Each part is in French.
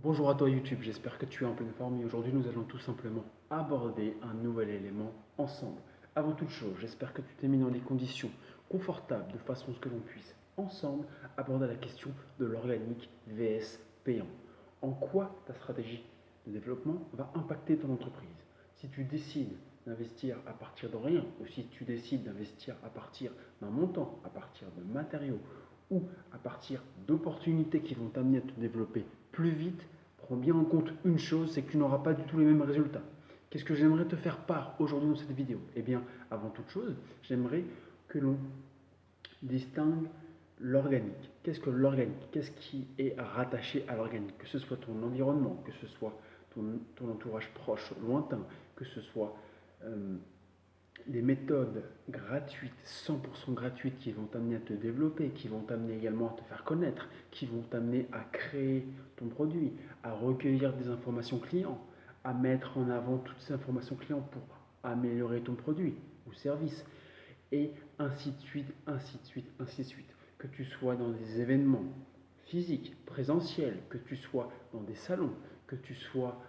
Bonjour à toi YouTube, j'espère que tu es en pleine forme et aujourd'hui nous allons tout simplement aborder un nouvel élément ensemble. Avant toute chose, j'espère que tu t'es mis dans des conditions confortables de façon à ce que l'on puisse ensemble aborder la question de l'organique vs payant. En quoi ta stratégie de développement va impacter ton entreprise? Si tu décides d'investir à partir de rien ou si tu décides d'investir à partir d'un montant, à partir de matériaux ou à partir d'opportunités qui vont t'amener à te développer plus vite, prends bien en compte une chose, c'est que tu n'auras pas du tout les mêmes résultats. Qu'est-ce que j'aimerais te faire part aujourd'hui dans cette vidéo? Eh bien, avant toute chose, j'aimerais que l'on distingue l'organique. Qu'est-ce que l'organique? Qu'est-ce qui est rattaché à l'organique? Que ce soit ton environnement, que ce soit ton entourage proche, lointain, que ce soit des méthodes gratuites, 100% gratuites, qui vont t'amener à te développer, qui vont t'amener également à te faire connaître, qui vont t'amener à créer ton produit, à recueillir des informations clients, à mettre en avant toutes ces informations clients pour améliorer ton produit ou service, et ainsi de suite, ainsi de suite, ainsi de suite. Que tu sois dans des événements physiques, présentiels, que tu sois dans des salons, que tu sois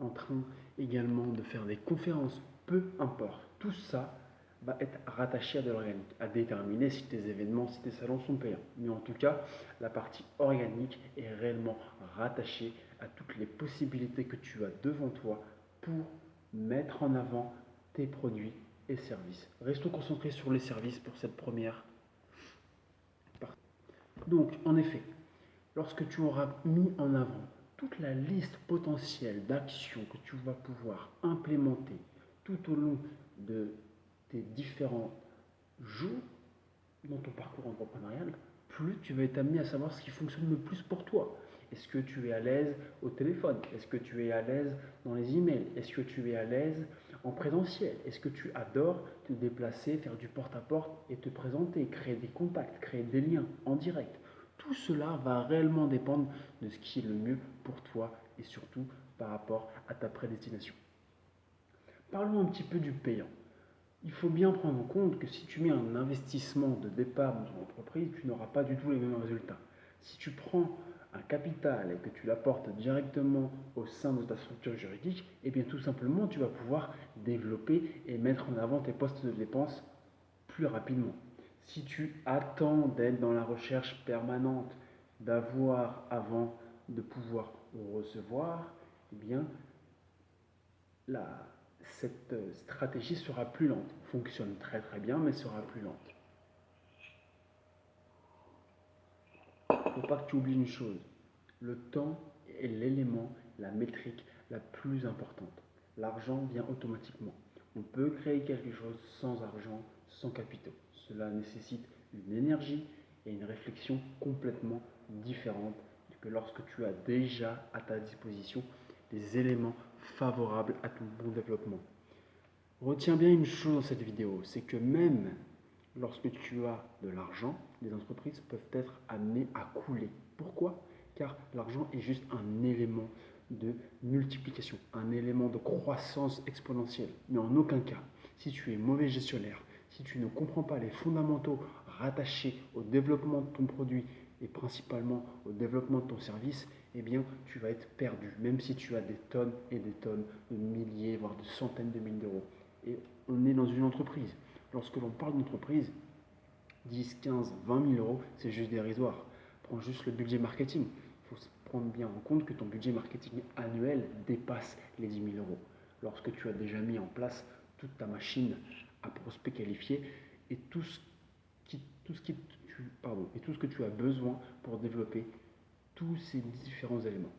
en train également de faire des conférences, peu importe. Tout ça va être rattaché à de l'organique, à déterminer si tes événements, si tes salons sont payants. Mais en tout cas, la partie organique est réellement rattachée à toutes les possibilités que tu as devant toi pour mettre en avant tes produits et services. Restons concentrés sur les services pour cette première partie. Donc, en effet, lorsque tu auras mis en avant toute la liste potentielle d'actions que tu vas pouvoir implémenter tout au long de tes différents jours dans ton parcours entrepreneurial, plus tu vas être amené à savoir ce qui fonctionne le plus pour toi. Est-ce que tu es à l'aise au téléphone? Est-ce que tu es à l'aise dans les emails? Est-ce que tu es à l'aise en présentiel? Est-ce que tu adores te déplacer, faire du porte-à-porte et te présenter, créer des contacts, créer des liens en direct? Tout cela va réellement dépendre de ce qui est le mieux pour toi et surtout par rapport à ta prédestination. Parlons un petit peu du payant. Il faut bien prendre en compte que si tu mets un investissement de départ dans ton entreprise, tu n'auras pas du tout les mêmes résultats. Si tu prends un capital et que tu l'apportes directement au sein de ta structure juridique, eh bien tout simplement tu vas pouvoir développer et mettre en avant tes postes de dépenses plus rapidement. Si tu attends d'être dans la recherche permanente, d'avoir avant de pouvoir recevoir, eh bien la, cette stratégie sera plus lente. Fonctionne très très bien, mais sera plus lente. Il ne faut pas que tu oublies une chose. Le temps est l'élément, la métrique la plus importante. L'argent vient automatiquement. On peut créer quelque chose sans argent, sans capitaux. Cela nécessite une énergie et une réflexion complètement différentes que lorsque tu as déjà à ta disposition des éléments favorables à ton bon développement. Retiens bien une chose dans cette vidéo, c'est que même lorsque tu as de l'argent, les entreprises peuvent être amenées à couler. Pourquoi? Car l'argent est juste un élément de multiplication, un élément de croissance exponentielle. Mais en aucun cas, si tu es mauvais gestionnaire, si tu ne comprends pas les fondamentaux rattachés au développement de ton produit et principalement au développement de ton service, eh bien, tu vas être perdu, même si tu as des tonnes et des tonnes de milliers, voire de centaines de milliers d'euros. Et on est dans une entreprise. Lorsque l'on parle d'entreprise, 10, 15, 20 000 euros, c'est juste dérisoire. Prends juste le budget marketing. Il faut prendre bien en compte que ton budget marketing annuel dépasse les 10 000 euros. Lorsque tu as déjà mis en place toute ta machine à prospect qualifié et tout ce que tu as besoin pour développer tous ces différents éléments.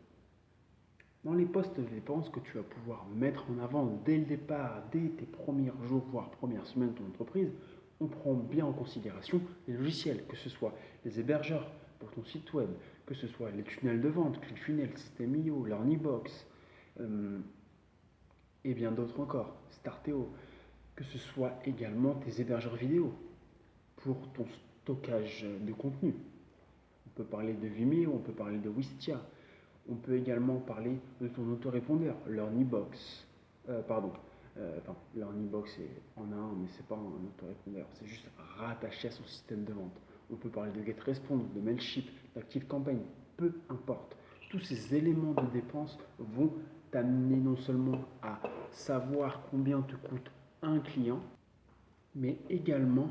Dans les postes de dépenses que tu vas pouvoir mettre en avant dès le départ, dès tes premiers jours, voire premières semaines de ton entreprise, on prend bien en considération les logiciels, que ce soit les hébergeurs pour ton site web, que ce soit les tunnels de vente, ClickFunnels, System.io, Learnybox, et bien d'autres encore, Starteo, que ce soit également tes hébergeurs vidéo pour ton stockage de contenu. On peut parler de Vimeo, on peut parler de Wistia, on peut également parler de ton autorépondeur, Learnybox. Learnybox est en a un, mais ce n'est pas un autorépondeur, c'est juste rattaché à son système de vente. On peut parler de GetResponse, de Mailchimp, d'ActiveCampaign, peu importe. tous ces éléments de dépense vont t'amener non seulement à savoir combien te coûte un client, mais également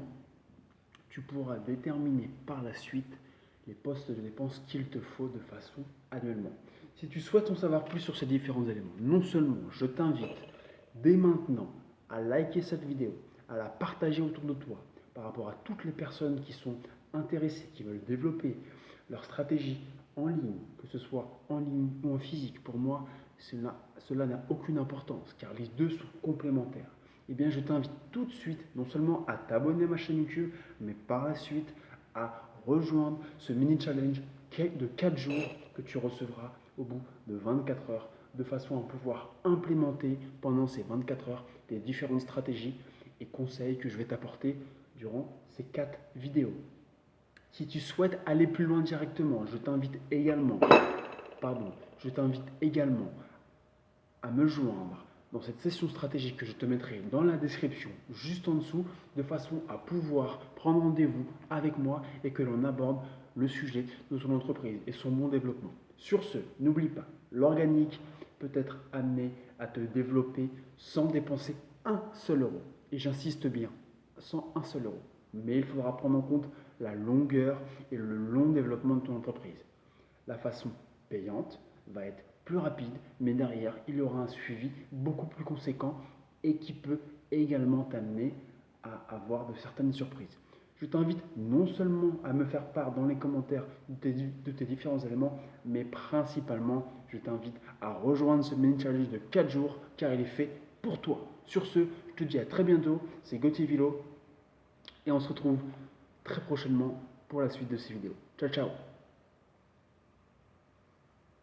tu pourras déterminer par la suite les postes de dépenses qu'il te faut de façon annuellement. Si tu souhaites en savoir plus sur ces différents éléments, non seulement je t'invite dès maintenant à liker cette vidéo, à la partager autour de toi par rapport à toutes les personnes qui sont intéressées, qui veulent développer leur stratégie en ligne, que ce soit en ligne ou en physique. Pour moi, cela n'a aucune importance car les deux sont complémentaires. Eh bien, je t'invite tout de suite, non seulement à t'abonner à ma chaîne YouTube, mais par la suite à rejoindre ce mini challenge de 4 jours que tu recevras au bout de 24 heures, de façon à pouvoir implémenter pendant ces 24 heures les différentes stratégies et conseils que je vais t'apporter durant ces 4 vidéos. Si tu souhaites aller plus loin directement, je t'invite également à me joindre dans cette session stratégique que je te mettrai dans la description juste en dessous, de façon à pouvoir prendre rendez-vous avec moi et que l'on aborde le sujet de ton entreprise et son bon développement. Sur ce, n'oublie pas, l'organique peut être amené à te développer sans dépenser un seul euro. Et j'insiste bien, sans un seul euro. Mais il faudra prendre en compte la longueur et le long développement de ton entreprise. La façon payante va être plus rapide, mais derrière, il y aura un suivi beaucoup plus conséquent et qui peut également t'amener à avoir de certaines surprises. Je t'invite non seulement à me faire part dans les commentaires de tes différents éléments, mais principalement, je t'invite à rejoindre ce mini challenge de 4 jours car il est fait pour toi. Sur ce, je te dis à très bientôt, c'est Gauthier Villot et on se retrouve très prochainement pour la suite de ces vidéos. Ciao, ciao!